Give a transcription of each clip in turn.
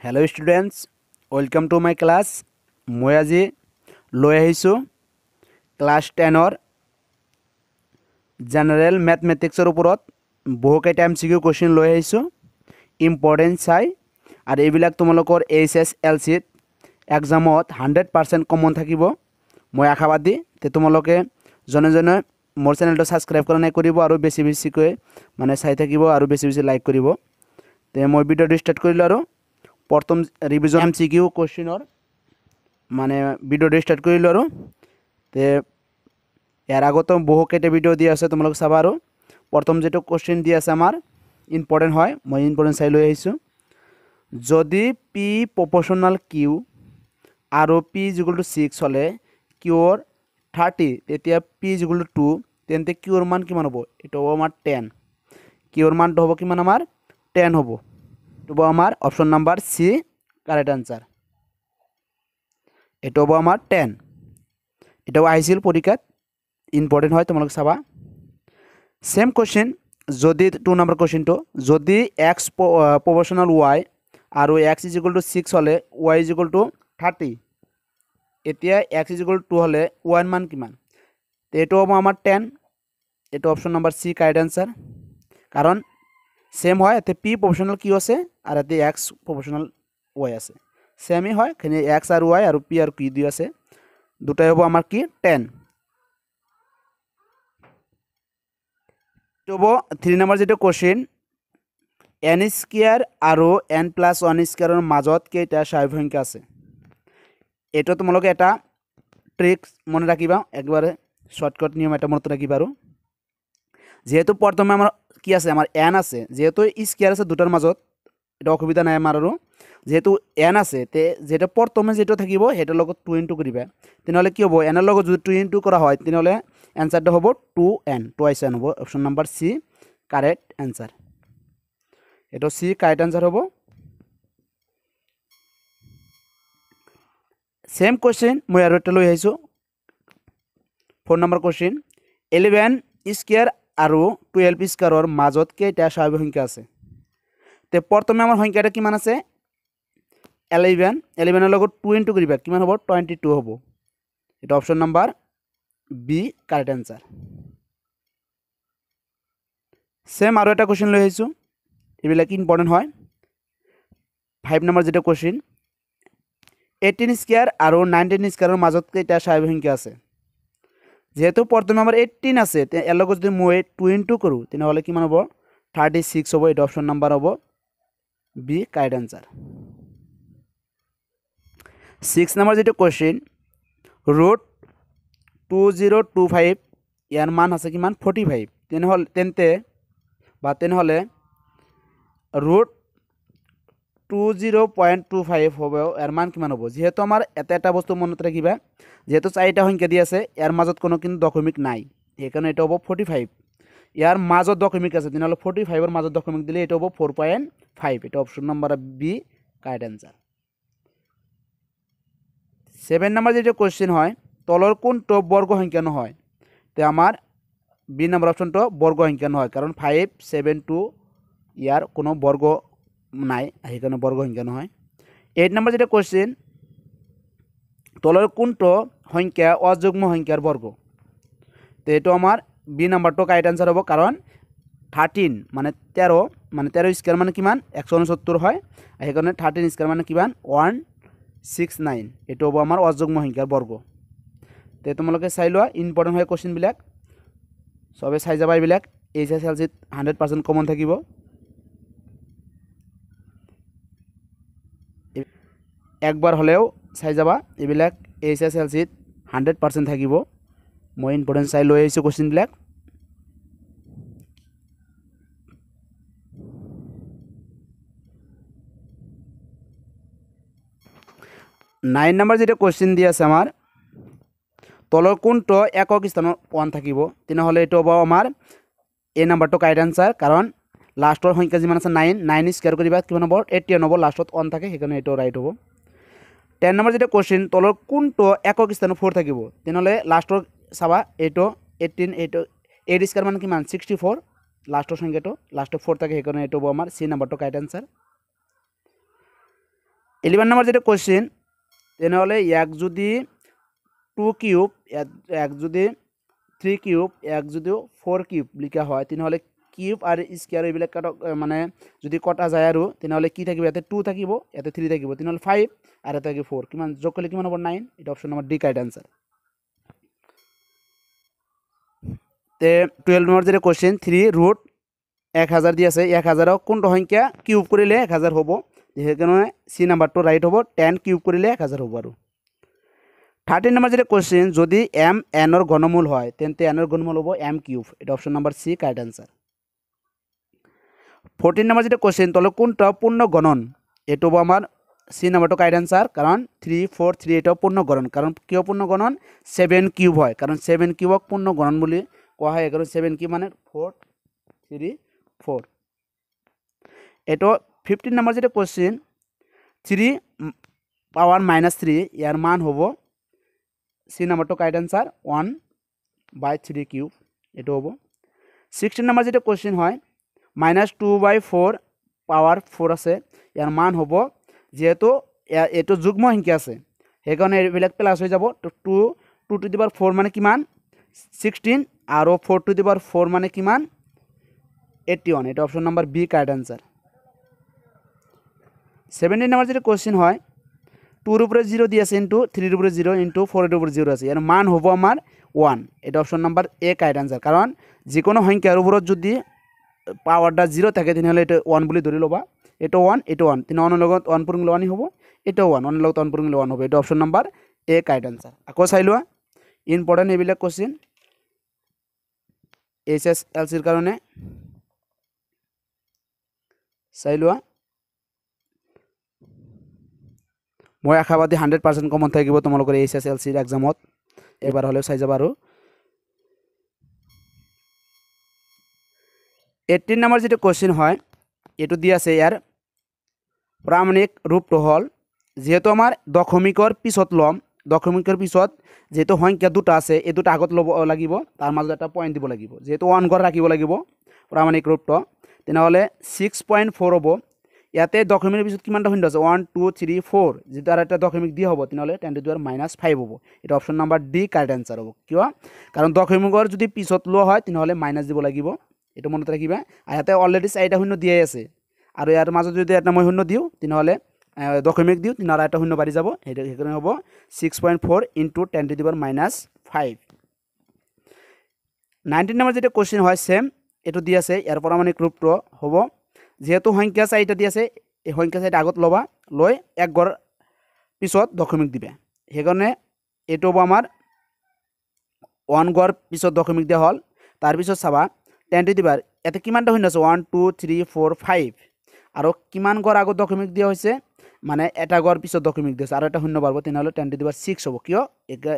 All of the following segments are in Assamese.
Hello students, welcome to my class. মই আজি লৈ আহিছোঁ ক্লাছ 10ৰ জেনাৰেল ম্যাথমেটিক্সৰ ওপৰত বহুকেইটা এমচিকিউ কোৱেশ্চন লৈ আহিছোঁ ইম্পৰ্টেন্ট চাই আৰু এইবিলাক তোমালোকৰ HSLCত এক্সামত 100% কমন থাকিব মই আশাবাদী তে তোমালোকে জনে জনে মোৰ চেনেলটো সাবস্ক্ৰাইব কৰা নাই কৰিব আৰু বেছি বেছিকৈ মানে চাই থাকিব আৰু বেছি বেছি লাইক কৰিব তে মই ভিডিওটো স্টাৰ্ট কৰিলোঁ আৰু प्रथम रिविजन एमसीक्यू क्वेश्चनर माने भिडिओ स्टार्ट करिलो आरो ते यार आगत बहुकेटा भिडिओ दि आछे तुमलोक चाबा आरो प्रथम जेটো क्वेश्चन दि आछे आमार इम्पोर्टेन्ट হয় মই इम्पोर्टेन्ट চাই লৈ আহিছো যদি p प्रोपोर्शनल q আৰু p = 6 হলে q ৰ 30 তেতিয়া p = 2 তেন্তে q ৰ মান কিমান হ'ব এটা হ'ব আমাৰ 10 q ৰ মান হ'ব কিমান আমাৰ 10 হ'ব तो हमार option number C correct answer एटो हमार 10 एटाও আহিছিল পরীক্ষাত ইম্পর্টেন্ট হয় তোমালোক চাবা সেম কোশ্চেন যদি 2 নাম্বার কোশ্চেনটো যদি x প্রপোর্শনাল y আৰু x = 6 হলে y = 30 এতিয়া x = 2 হলে y ৰ মান কিমান তে এটো হ'ব আমাৰ 10 এটো অপশন নাম্বার সি কারেক্ট आंसर কারণ सेम হয় এতে p প্রপোর্শনাল q আছে আর এতে x প্রপোর্শনাল y আছে সেমই হয় এখানে x আর y আর p আর q দুই আছে দুটাই হবে আমার কি 10 তো 3 নাম্বার যেটা কোশ্চেন n স্কয়ার আর n + 1 স্কয়ারের মাজত কেইটা স্বাভাবিক সংখ্যা আছে এটা তোমালোকে এটা ট্রিক্স মনে রাখিবা একবারে শর্টকাট নিয়ম এটা মনে রাখিবা আৰু যেহেতু প্ৰথমে আমৰা কি আছে আমাৰ n আছে যেহেতু স্কয়াৰ আছে দুটাৰ মাজত এটা অসুবিধা নাই আমাৰ আৰু যেহেতু n আছে তে যেটা প্ৰথমে যেটা থাকিব হেটাৰ লগত 2 ইনটু কৰিবা তেনহলে কি হ'ব n এৰ লগত যদি 2 ইনটু কৰা হয় তেনহলে आंसरটা হ'ব 2n টুৱাইস n হ'ব অপশন নাম্বার সি কারেক্ট आंसर এটা সি কারেক্ট आंसर হ'ব সেম কোশ্চেন মই আৰু এটা লৈ আহিছো 4 নম্বৰ কোশ্চেন 11 স্কয়াৰ আৰু 12 স্কয়াৰৰ মাজত কেইটা স্বাভাবিক সংখ্যা আছে তে প্ৰথমে আমাৰ সংখ্যাটা কিমান আছে 11 11 এৰ লগত 2 ইনটু কৰিবা কিমান হ'ব 22 হ'ব এটা option number B correct answer same আৰু এটা কোশ্চেন লৈ আহিছো এবিলাক ইম্পৰ্টেন্ট হয় 5 নম্বৰ যেটা কোশ্চেন 18 স্কয়াৰ আৰু 19 স্কয়াৰৰ মাজত কেইটা স্বাভাবিক সংখ্যা আছে যেহেতু প্ৰথমে আমাৰ 18 আছে তে এৰ লগত যদি মই 2 ইনটু কৰো তেনহলে কিমান হ'ব 36 হ'ব এটা অপশন নাম্বার হ'ব বি কারেক্ট आंसर 6 নাম্বার যেটা কোশ্চেন √2025 ইয়ার মান আছে কিমান 45 তেনহলে তেনহলে √20.25 হবে এর মান কিমান হ'ব যেহেতু আমার এটা বস্তু মনত রাখিবা যেহেতু চাৰিটা সংখ্যা দি আছে ইয়াৰ মাজত কোনো কিন্তু দশমিক নাই এইকাৰণে এটা হ'ব 45 ইয়াৰ মাজত দশমিক আছে তেনহলে 45 এর মাজত দশমিক দিলে এটা হ'ব 4.5 এটা option number B correct answer 7 number যেটা কোশ্চেন হয় তলৰ কোনটো বৰ্গ সংখ্যা নহয় তে আমাৰ বি নাম্বাৰ অপশনটো বৰ্গ সংখ্যা নহয় কাৰণ 5 7 2 ইয়াৰ কোনো বৰ্গ নাই সেইকাৰণে বৰ্গ সংখ্যা নহয় 8 নাম্বাৰ যেটা কোশ্চেন তলৰ কোনটো সংখ্যা অযুগ্ম সংখ্যাৰ বর্গ তো এটো আমার বি নাম্বারটো কারেক্ট आंसर হ'ব কারণ 13 মানে 13 স্কয়ার মানে কিমান 169 হয় সেইকাৰণে 13 স্কয়াৰ মানে কিমান 169 এটো হ'ব আমাৰ অযুগ্ম সংখ্যাৰ বৰ্গ তে তোমালোকে চাই লোৱা ইম্পর্টেন্ট হয় কোশ্চেন বিলাক সবে চাই যাবা এইবিলাক HSLCত 100% কমন থাকিব একবার হলেও চাই যাবা এইবিলাক HSLCত 100% থাকিব মই ইম্পর্টেন্ট চাই লৈ আহিছো কোশ্চেন বিলাক 9 নাম্বার যেটা কোশ্চেন দি আছে আমার তলৰ কোনটো একক স্থানত 1 থাকিব তেনহলে এটো হ'ব আমাৰ এ নাম্বাৰটো কাৰেক্ট आंसर কাৰণ লাস্টৰ সংখ্যা যিমান আছে 9 স্কয়াৰ কৰিবা কিমান হ'ব 18 হ'ব লাস্টত 1 থাকে সেইকাৰণে এটো ৰাইট হ'ব 10 নাম্বাৰ যেটা কোশ্চেন তলৰ কোনটো একক স্থানত 4 থাকিব তেনহলে লাস্টৰ চাবা এটো 18 এটো 8 স্কয়াৰ মানে কিমান 64 লাস্টৰ সংখ্যাটো লাস্টত 4 থাকে সেইকাৰণে এটো হ'ব আমাৰ সি নাম্বাৰটো কাৰেক্ট आंसर 11 নম্বৰ যেটা কোশ্চেন তেনেহলে এক যদি 2 কিউব এক যদি 3 কিউব এক যদি 4 কিউব লিখা হয় তেনেহলে কিউব আর স্কয়ার এইবিলাক মানে যদি কটা যায় আৰু তেনেহলে কি থাকিব ইয়াতে 2 থাকিব ইয়াতে 3 থাকিব তেনেহলে 5 আর এটা থাকিব 4 কিমান যোগ করলে কিমান হ'ব 9 এটা option number D correct answer তে 12 নম্বৰ যেটা কোশ্চেন 3 √ 1000 দি আছে 1000 কোনটো সংখ্যা কিউব কৰিলে 1000 হ'ব যেহেতু সি নাম্বাৰটো ৰাইট হ'ব 10 কিউব কৰিলে 1000 হ'ব আৰু 13 নম্বৰ যেটা কোশ্চেন যদি m n ৰ ঘনমূল হয় তেন্তে n ৰ ঘনমূল হ'ব m কিউব এটা অপশন নাম্বাৰ সি কাৰেক্ট आंसर 14 নম্বৰ যেটা কোশ্চেন তলে কোনটা পূৰ্ণ গণন এটো হ'ব আমাৰ সি নাম্বারটো কারেক্ট आंसर কারণ 3 4 3 এটা পূর্ণ গণন কারণ কিয় পূর্ণ গণন 7 কিউব হয় কারণ 7 কিউবক পূর্ণ গণন বুলি কোৱা হয় কাৰণ 7 কিউব মানে 4 3 4 এটো 15 নম্বৰ যেটা কোশ্চেন 3 পাওয়াৰ -3 ইয়াৰ মান হবো সি নাম্বাৰটো কাৰেক্ট आंसर 1/3 কিউব এটো হবো 16 নম্বৰ যেটা কোশ্চেন হয় -2/4 পাওয়ার 4 আছে ইয়ার মান হবো যেহেতু এটো যুগ্ম সংখ্যা আছে সেই কারণে এইবিলাক প্লাস হৈ যাব তো 2 টু দি পাওয়ার 4 মানে কিমান 16 আর 4 টু দি পাওয়ার 4 মানে কিমান 81 এটা option number B correct answer 17 number যেটা কোশ্চেন হয় 2 এর উপরে 0 দি আছে ইনটু 3 এর উপরে 0 ইনটু 4 এর উপরে 0 আছে এর মান হবো আমার 1 এটা option number A correct answer কারণ যে কোনো সংখ্যার উপর যদি পাওয়ারটা 0 থাকে তাহলে এটা 1 বলি ধরে লবা এটা 1 এটা 1 তিন 1 লগত 1 পূরণ 1 হবো এটা 1 1 লগত 1 পূরণ 1 হবে এটা option number A correct answer আকো চাইলোৱা ইম্পৰ্টেন্ট এইবিলাক কোশ্চেন এসএসএলসি এৰ কাৰণে চাইলোৱা মই আশাবাদী 100% কমন থাকিব তোমালোকৰ এসএসএলসি এৰ এক্সামত এবাৰ হলেও চাই যাবা আৰু 18 নম্বৰ যেটা কোশ্চেন হয় এটো দি আছে ইয়াৰ প্ৰামাণিক ৰূপটো হল যেহেতু আমাৰ দশমিকৰ পিছত লম দশমিকৰ পিছত যেহেতু সংখ্যা দুটা আছে এই দুটা আগত লব লাগিব তার মাজত এটা পয়েন্ট দিব লাগিব যেহেতু 1 ঘর রাখিব লাগিব প্রামাণিক রূপটো তেনেহলে 6.4 হ'ব ইয়াতে দশমিকৰ পিছত কিমানটা শূন্য আছে 1 2 3 4 যেটা আর একটা দশমিক দিয়ে হ'ব তেনেহলে 10 টু দি পাওয়ার -5 হ'ব এটা option number D correct answer হ'ব কিয় কারণ দশমিকৰ যদি পিছত লো হয় তেনেহলে মাইনাস দিব লাগিব এটা মনত রাখিবা আর ইয়াতে অলরেডি 4টা শূন্য দিয়ে আছে আর ইয়ার মাজত যদি এটা মই শূন্য দিও তেনেহলে দশমিক দিও তিন আর একটা শূন্য বাড়ি যাব সেইকাৰণে হ'ব 6.4 into 10 to the power -5 19 number যেটা কোশ্চেন হয় সেম এটো দি আছে ইয়াৰ প্রামাণিক রূপটো হ'ব যেহেতু সংখ্যা 4টা দি আছে এই সংখ্যা 4টা আগত লবা লই এক ঘর পিছত দশমিক দিবে সেইকাৰণে এটো হ'ব আমাৰ 1 ঘর পিছত দশমিক দিয়া হল তার পিছত চাবা 10 টু দি পাওয়ার এতে কিমানটা শূন্য আছে 1 2 3 4 5 আর কিমান ঘর আগত দশমিক দিয়া হয়েছে মানে এটা ঘর পিছত দশমিক দিয়েছে আর এটা শূন্য পারবো তেনেহলে 10 টু দি পাওয়ার 6 হবো কিয়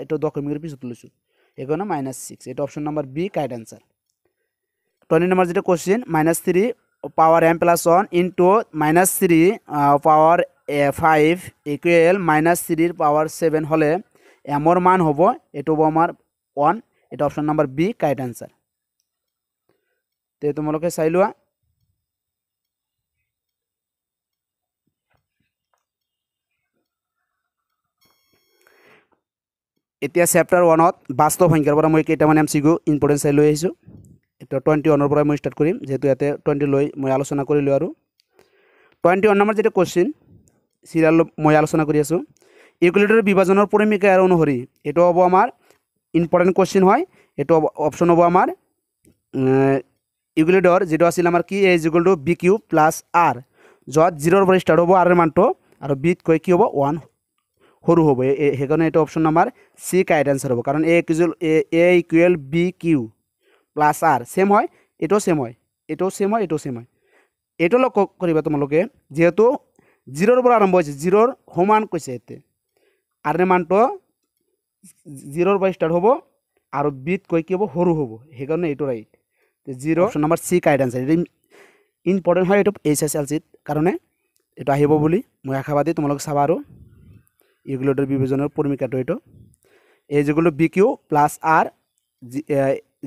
এটা দশমিকের পিছত লৈছো এখানে -6 এটা option number B correct answer 20 number যেটা question -3 power m + 1 into -3 power 5 equal -3 এর পাওয়ার 7 হলে m এর মান হবো এটা হবো আমার 1 এটা option number B correct answer তে তোমালোকে চাইলোৱা এতিয়া চ্যাপ্টাৰ 1ত বাস্তব সংখ্যাৰ পৰা মই কেইটামান এমসিকিউ ইম্পৰ্টেন্ট চাই লৈ আহিছো এটা 21 ৰ পৰা মই স্টাৰ্ট কৰিম যেহেতু ইয়াতে 20 লৈ মই আলোচনা কৰিলো আৰু 21 নম্বৰ যেটা কোশ্চেন সিৰিয়াল মই আলোচনা কৰি আছো ইকুইলেটাৰ বিভাজনৰ পৰিমিকা আৰু অনুসৰি এটো হ'ব আমাৰ ইম্পৰ্টেন্ট কোশ্চেন হয় এটো অপশন হ'ব আমাৰ ইকুইলেটাৰ যেটা আছিল আমাৰ কি a = b³ + r যত 0 ৰ পৰা স্টাৰ্ট হ'ব r এৰ মানটো আৰু b ত কৈ কি হ'ব 1 সৰু হ'ব সেইকাৰণে এটা অপশন নাম্বার সি কারেক্ট आंसर হ'ব কারণ a = b³ + r সেম হয় এটো সেম হয় এটো সেম হয় এটো সেম হয় এটো লক্ষ্য কৰিবা তোমালোকে যেহেতু 0 ৰ পৰা আৰম্ভ হৈছে 0 ৰ সমান কৈছে এতে r এৰ মানটো 0 ৰ পৰা স্টাৰ্ট হ'ব আৰু b ত কৈ কি হ'ব সৰু হ'ব সেইকাৰণে এটো রাইট 0 অপশন নাম্বার সি কারেক্ট आंसर এটা ইম্পর্টেন্ট হয় এটো এসএসএলসি কারণে এটা আহিব বুলি মই আশাবাদী তোমালোক চাবা আৰু ইকুইলেটাৰ বিভাজনেৰ পৰিমিকাটো এটো a = b³ + r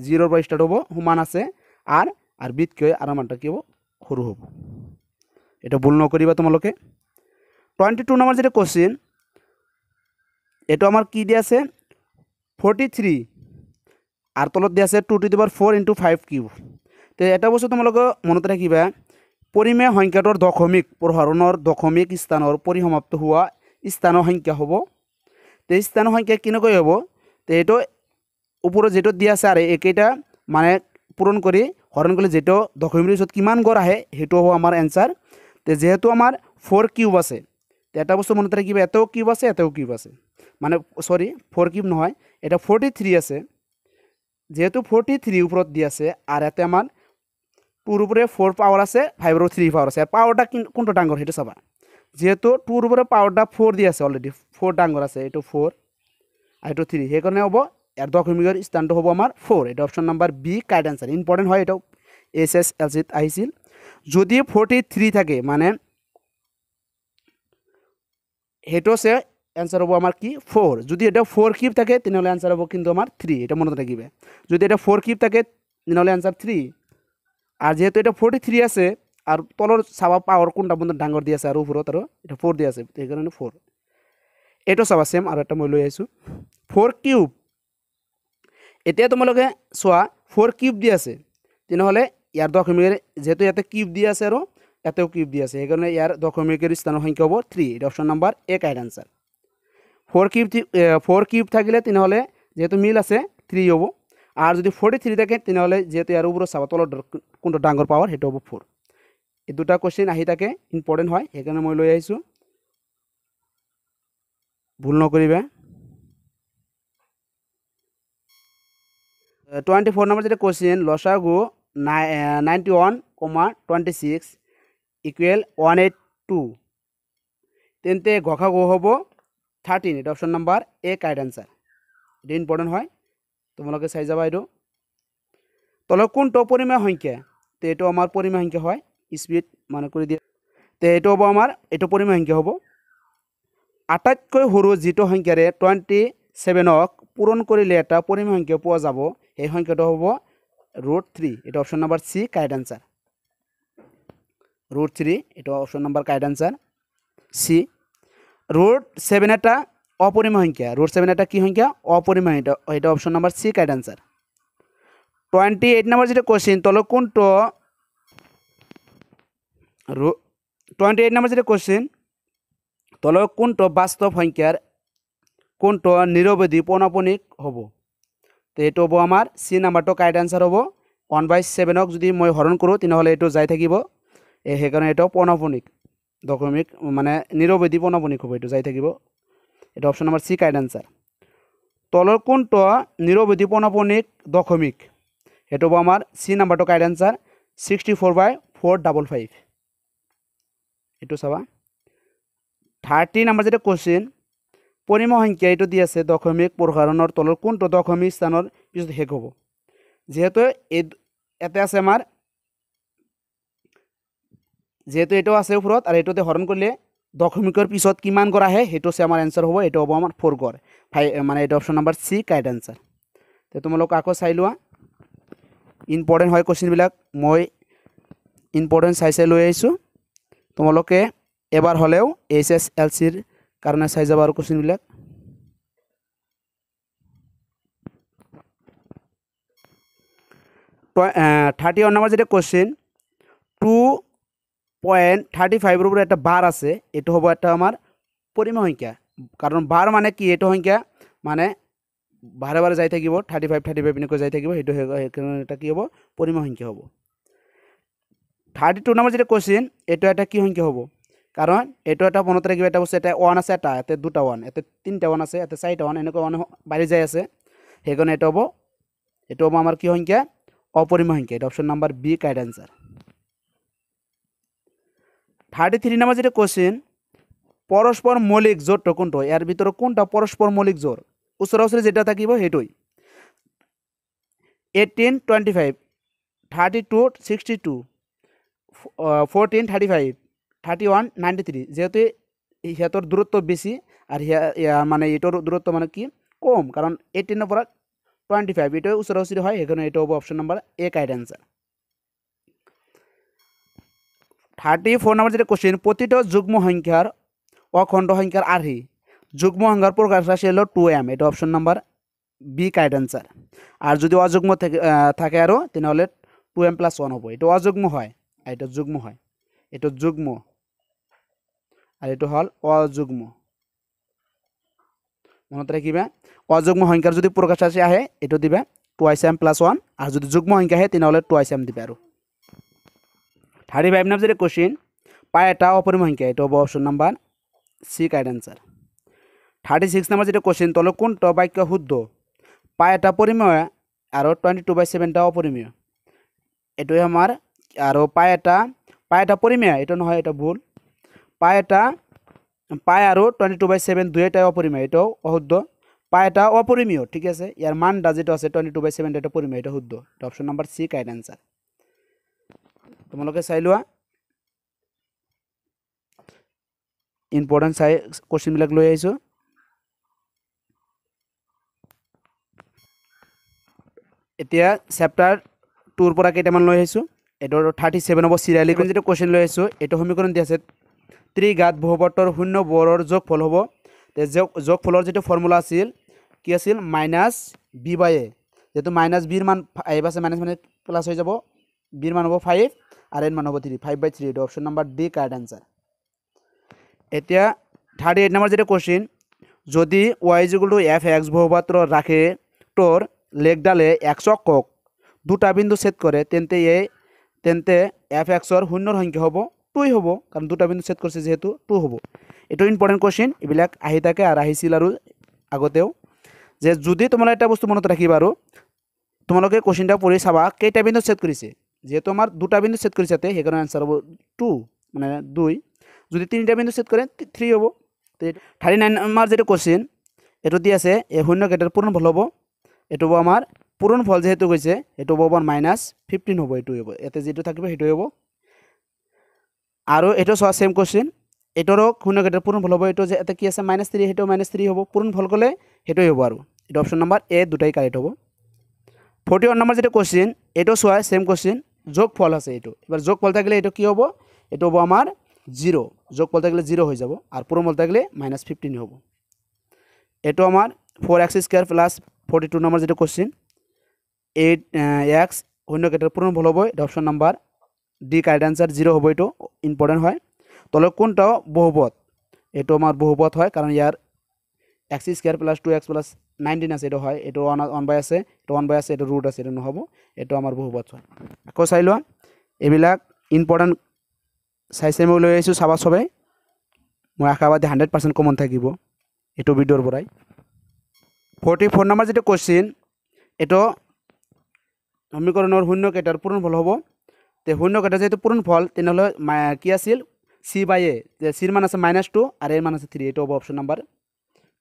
0 ৰ পৰা স্টাৰ্ট হ'ব সমান আছে r আৰ b ত কৈ r মানটা কি হ'ব সৰু হ'ব এটা ভুল নকৰিবা তোমালোকে 22 নম্বৰ যেটা কোশ্চেন এটো আমার কি দিয়া আছে 43 আর তলত দিয়া আছে 2 to the power 4 into 5 cube তো এটা বস্তু তোমালোকে মনত রাখিবা পৰিমেয় সংখ্যাটোৰ দশমিক প্ৰহৰণৰ দশমিক স্থানৰ পৰিসমাপ্ত হোৱা স্থানৰ সংখ্যা হ'ব তে স্থানৰ সংখ্যা কেনেকৈ হ'ব তে এটো ওপৰত যেটো দিয়া আছে আৰু একেটা মানে পূৰণ কৰি হৰণ কৰিলে যেটো দশমিকৰ পিছত কিমান গড় আহে হেটো হ'ব আমাৰ এনসাৰ তে যেহেতু আমাৰ 4 কিউব আছে তে এটা বস্তু মনত ৰাখিবা এটাও কিউব আছে এটাও কিউব আছে মানে সৰি 4 কিউব নহয় এটা 43 আছে যেহেতু 43 ওপৰত দিয়া আছে আৰ এতে আমাৰ 2 ৰ উপৰে 4 পাওয়াৰ আছে 5 ৰ 3 পাওয়াৰ আছে আৰ পাওয়াৰটা কোনটো ডাঙৰ হেটো চাবা যেহেতু 2 ৰ উপৰে পাওয়াৰটা 4 দিয়া আছে অলৰেডি 4 ডাঙৰ আছে এটো 4 আৰ এটো 3 হে কাৰণে হ'ব এৰ দশমিকৰ স্থানটো হ'ব আমাৰ 4 এটা option number B correct answer important হয় এটা এসএসএলসি আহিছিল যদি 43 থাকে মানে হেটো সে आंसर হ'ব আমাৰ কি 4 যদি এটা 4 কিউব থাকে তেনেহলে आंसर হ'ব কিন্তু আমাৰ 3 এটা মনত ৰাখিবা যদি এটা 4 কিউব থাকে তেনেহলে आंसर 3 আৰ যেহেতু এটা 43 আছে আৰ তলৰ চাবা পাওয়াৰ কোনটা বন্ধ ডাঙৰ দি আছে আৰ উপৰত আৰু এটা 4 দি আছে এই কারণে 4 এটো চাবা সেম আর এটা মই লৈ আইছো 4 কিউব এতিয়া তোমালোকে সোয়া 4 কিউব দি আছে তেনেহলে ইয়াৰ দশমিকেৰ যেহেতু ইয়াতে কিউব দি আছে আৰু এতেও কিউব দি আছে এই কাৰণে ইয়াৰ দশমিকেৰ স্থানৰ সংখ্যা হ'ব 3 এটা option number A correct answer 4 cube থাকিলে তেনেহলে যেহেতু মিল আছে 3 হ'ব আর যদি 43 থাকে তেনেহলে যেহেতু ইয়াৰ উপৰত চাবা তলৰ কোনটো ডাঙৰ পাওয়ার হেটো হ'ব 4 এই দুটা কোশ্চেন আহি থাকে ইম্পর্টেন্ট হয় সেইকাৰণে মই লৈ আহিছো ভুল নকৰিবা 24 নম্বৰ যেটা কোশ্চেন লসাগু 91,26 ইকুয়াল 182 তেন্তে গসাগু হ'ব 13 এটা option number A correct answer এটা ইম্পর্টেন্ট হয় তোমালোকে চাই যাবা এটো তলৰ কোনটো পৰিমেয় সংখ্যা তে এটো আমাৰ পৰিমেয় সংখ্যা হয় স্পিড মানে কৰি দিয়া তে এটো হ'ব আমাৰ এটো পৰিমেয় সংখ্যা হ'ব আটাইতকৈ সৰু যেটো সংখ্যাৰে 27ক পূৰণ কৰিলে এটা পৰিমেয় সংখ্যা পোৱা যাব এই সংখ্যাটো হ'ব √3 এটা অপশন নাম্বার সি কারেক্ট आंसर √3 এটা অপশন নাম্বার কারেক্ট आंसर সি √7 এটা অপরিমেয় সংখ্যা √7 এটা কি সংখ্যা অপরিমেয় এটা অপশন নাম্বার সি কারেক্ট आंसर 28 নম্বর যেটা কোশ্চেন তলো কোনটো 28 নম্বর যেটা কোশ্চেন তলো কোনটো বাস্তব সংখ্যার কোনটো নিরবধি পৌনঃপুনিক হ'ব তো এটো হ'ব আমার সি নাম্বারটো কারেক্ট आंसर হ'ব 1/7ক যদি মই হরণ কৰো তেনেহলে এটো যাই থাকিব এই কারণে এটো পৌনঃপুনিক দশমিক মানে নিরবধি পৌনঃপুনিক হ'ব এটো যাই থাকিব এটা অপশন নাম্বার সি কারেক্ট आंसर তলৰ কোনটো নিরবধি পৌনঃপুনিক দশমিক এটো হ'ব আমার সি নাম্বারটো কারেক্ট आंसर 64/455 এটো চাবা 30 নাম্বার যেটা কোশ্চেন পৰিমেয় সংখ্যা এটো দি আছে দশমিক প্ৰসাৰণৰ তলৰ কোনটো দশমিক স্থানৰ পিছত হেক হ'ব যেহেতু এতে আছে আমাৰ যেহেতু এটো আছে উপৰত আৰ এটোতে হৰণ কৰলে দশমিকৰ পিছত কিমান গড় আহে হেটো সে আমার आंसर হ'ব এটো হ'ব আমার 4 গড় মানে এটা অপশন নাম্বার সি কারেক্ট आंसर তো তোমালোক আকৌ চাই লোৱা ইম্পৰ্টেন্ট হয় কোশ্চেন বিলাক মই ইম্পৰ্টেন্ট চাই লৈ আইছো তোমালোকে এবাৰ হলেও এসএসএলসিৰ কাৰণে চাই যাবা আৰু কোশ্চেন বিলাক 31 নম্বৰ যেটা কোশ্চেন 2.35 উপরে একটা বার আছে এটা হবো একটা আমার পরিমেয় সংখ্যা কারণ বার মানে কি এটো সংখ্যা মানে বারে বারে যাই থাকিব 35 এনেকৈ যাই থাকিব হেটো এটা কি হবো পরিমেয় সংখ্যা হবো 32 নম্বৰ যেটা কোশ্চেন এটো এটা কি সংখ্যা হবো কারণ এটো এটা মনত রাখিব এটা বস্তু এটা 1 আছে এটা এতে দুটা 1 এতে তিনটা 1 আছে এতে চাৰিটা 1 এনেকৈ 1 বাঢ়ি যাই আছে হেগনে এটা হবো আমাৰ কি সংখ্যা অপরিমেয় সংখ্যা এটা option number B correct answer 33 number যেটা কোশ্চেন পরস্পর মৌলিক জোড়টো কোনটো এর ভিতরে কোনটা পরস্পর মৌলিক জোড় উত্তরে যেটা থাকিব হেটোই 1825 32 62 14 35 31 93 যেহেতু ইহতৰ দূরত্ব বেশি আর মানে এটার দূরত্ব মানে কি কম কারণ 18 এর পর 25 এটা উত্তরে হয় এখানে এটা হবে option number A correct answer 34 নম্বর যেটা কোশ্চেন প্রতিটা যুগ্ম সংখ্যার অখণ্ড সংখ্যার আরহি যুগ্ম সংখ্যার প্রকাশ রাশি হলো 2m, এটা option number B correct answer. আর যদি অযুগ্ম থাকে আরও তাহলে 2m + 1 হবো, এটা অযুগ্ম হয় আর এটা যুগ্ম হয়, এটা যুগ্ম আর এটা হল অযুগ্ম। মনে রাখিবা অযুগ্ম সংখ্যার যদি প্রকাশ রাশি আহে এটা দিবে 2m + 1, আর যদি যুগ্ম সংখ্যা আহে তাহলে 2m দিবে। আর 35 নাম্বার যেটা কোশ্চিন পায়টা অপরিমেয় সংখ্যা, এটা হবো অপশন নাম্বার সি কারেক্ট অ্যান্সার। 36 নাম্বার যেটা কোশ্চিন তলে কোনটা বাক্য শুদ্ধ? পায়টা পরিমেয় আর 22/7টা অপরিমেয়, এটাই আমার। আর পায়টা পরিমেয় এটা নহয়, এটা ভুল। পায় আর 22/7 দুইটাই অপরিমেয়, এটাও অশুদ্ধ। পায়টা অপরিমেয়, ঠিক আছে, ইয়ার মানটা যেটা আছে 22/7 এটা পরিমেয়, এটা শুদ্ধ, এটা অপশন নাম্বার সি কারেক্ট অ্যান্সার। তোমালোকে চাই লোৱা ইম্পৰ্টেণ্ট কোশ্চিনবিলাক লৈ আহিছোঁ। এতিয়া চেপ্টাৰ 2ৰ পৰা কেইটামান লৈ আহিছোঁ। এইটোৰ 37 হ'ব চিৰিয়ালি যেটা কোশ্চিন লৈ আহিছোঁ। এইটো সমীকৰণ দি আছে ত্ৰিঘাত বহুপদৰ শূন্য বৰৰ যোগফল হ'ব। যোগফলৰ যেটো ফৰ্মুলা আছিল কি আছিল -b/a, যেহেতু -bৰ মান আহিব আছে মাইনাছ মানে প্লাছ হৈ যাব, bৰ মান হ'ব 5 আর এর মান হবে 3, 5/3, এটা option number D correct answer. এতিয়া 38 নাম্বার যেটা কোশ্চিন যদি y = f(x) বহুপাত্র রাখে তোর লেখডালে x অক্ষক দুটা বিন্দু ছেদ করে তেন্তে f(x) এর শূন্যর সংখ্যা হব 2 হব, কারণ দুটা বিন্দু ছেদ করছে যেহেতু 2 হব। এটা ইম্পর্টেন্ট কোশ্চিন, এবিলাক আহি থাকে আর আহিছিল আর আগতেও। যে যদি তোমালোকে এটা বস্তু মনত রাখিবা আর তোমালোকে কোশ্চিনটা পড়ি চাবা কেইটা বিন্দু ছেদ করেছে, যেহেতু আমার দুটা বিন্দু ছেদ করেছে সেইকাৰণে আনসার হব 2 মানে 2। যদি তিনটা বিন্দু ছেদ করে 3 হব। তো 39 নাম্বার যেটা কোশ্চিন এটো দিয়ে আছে এই শূন্য কেটার পূরণফল হব, এটো হব আমার পূরণফল যেহেতু গৈছে এটো হব আমার -15 হব, এটো হব এতে যেটো থাকিব সেটো হব। আর এটো সব সেম কোশ্চিন, এটোরও শূন্য কেটার পূরণফল হব, এটো যে এতে কি আছে -3, সেটাও -3 হব, পূরণফল করলে সেটাই হব। আর এটা অপশন নাম্বার এ দুটাই কারেক্ট হব। 41 নাম্বার যেটা কোশ্চিন এটো সোয়া সেম কোশ্চিন, যোগফল আছে এটো। এবার যোগফল থাকলে এটা কি হব? এটা হব আমার 0, যোগফল থাকলে 0 হয়ে যাব, আর পূরণফল থাকলে -15 হব। এটা আমার 4x² + 42 নাম্বার যেটা কোশ্চিন 8x শূন্য কেটার পূরণফল হব, এটা option number D correct answer 0 হব, এটা ইম্পর্টেন্ট হয়। তাহলে কোনটাও বহুপদ? এটা আমার বহুপদ হয়, কারণ ইয়ার x² + 2x + 19 আছে, এটা হয়, এটা 1/, আছে, এটা 1/, আছে, এটা ৰুট আছে, এটা নহব, এটা আমাৰ বহুপদ হয়। আকৌ চাই লোৱা এইবিলাক ইম্পৰ্টেণ্ট চাই মই লৈ আহিছোঁ, চাবা চবেই। মই আশাবাদী 100% কমন থাকিব এইটো ভিডিঅ'ৰ পৰাই। 44 নাম্বাৰ যেটা কোশ্চিন এটা সমীকৰণৰ শূন্য কেটাৰ পূৰণফল হ'ব। তে শূন্য কেটা যেহেতু পূৰণফল তেনেহ'লে কি আছিল c/a, যে চিৰ মান আছে -2 আর এর মান আছে 3, এটা হব অপশন নাম্বার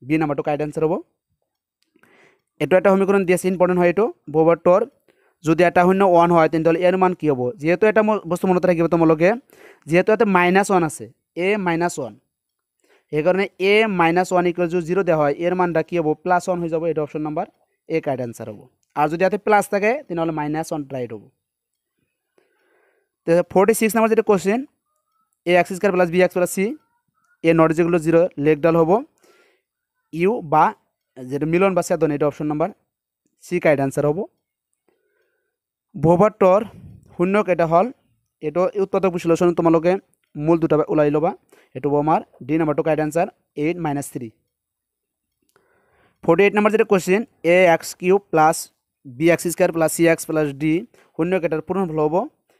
বি নাম্বারটো কারেক্ট অ্যান্সার হব। এটা একটা সমীকরণ দিয়েছে ইম্পর্টেন্ট হয়, এটা বহুপদৰ যদি এটা শূন্য 1 হয় তেন্তে এর মান কি হব? যেহেতু এটা বস্তু মনত রাখিব তোমালোকে, যেহেতু এটা -1 আছে a-1, সেইকাৰণে a-1 = 0 দেওয়া হয়, এর মানটা কি হব? +1 হয়ে যাব, এটা option number A correct answer হব। আর যদি এতে প্লাস থাকে তাহলে -1 রাইট হব। তো 46 নাম্বার যেটা question ax² + bx + c a ≠ 0 লেখডাল হব ইউ বা যেটা মিলন বা ছেদন, এটা অপশন নাম্বার সি কারেক্ট অ্যান্সার হব। বহুপদৰ শূন্য কেটা হল এটা উৎপাদক বিশ্লেষণ তোমালোকে মূল দুটা ওলাই ল'বা, এটা হব আমার ডি নাম্বারটো কারেক্ট অ্যান্সার 8 - 3। 48 নাম্বার যেটা question ax³ + bx² + cx + d শূন্য কেটার পূরণফল হব,